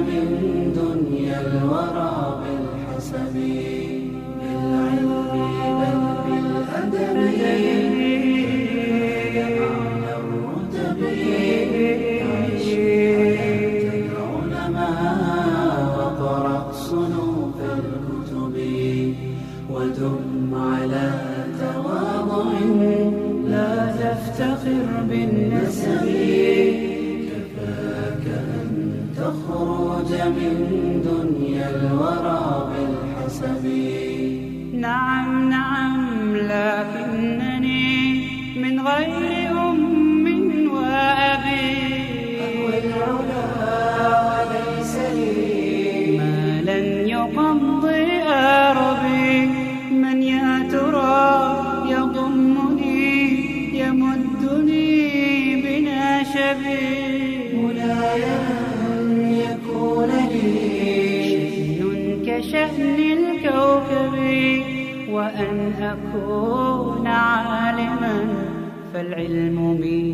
من دنيا الورى بالحسب، بالعلم بل بالأدب، أعلى الرتب. عش حياة العلماء واقرأ صنوف الكتب، ودم على تواضع لا تفتخر بالنسب. كفاك أن تخرج من دنيا الورى بالحسب. نعم نعم، لكنني من غير أم وأبي، أهوى العلا وليس لي ما لن يقضي أربي. من يا ترى يضمني يمدني بناشبي، مناي أن يكون لي شأن كشأن الكوكب، وأن أكون عالما فالعلم مني.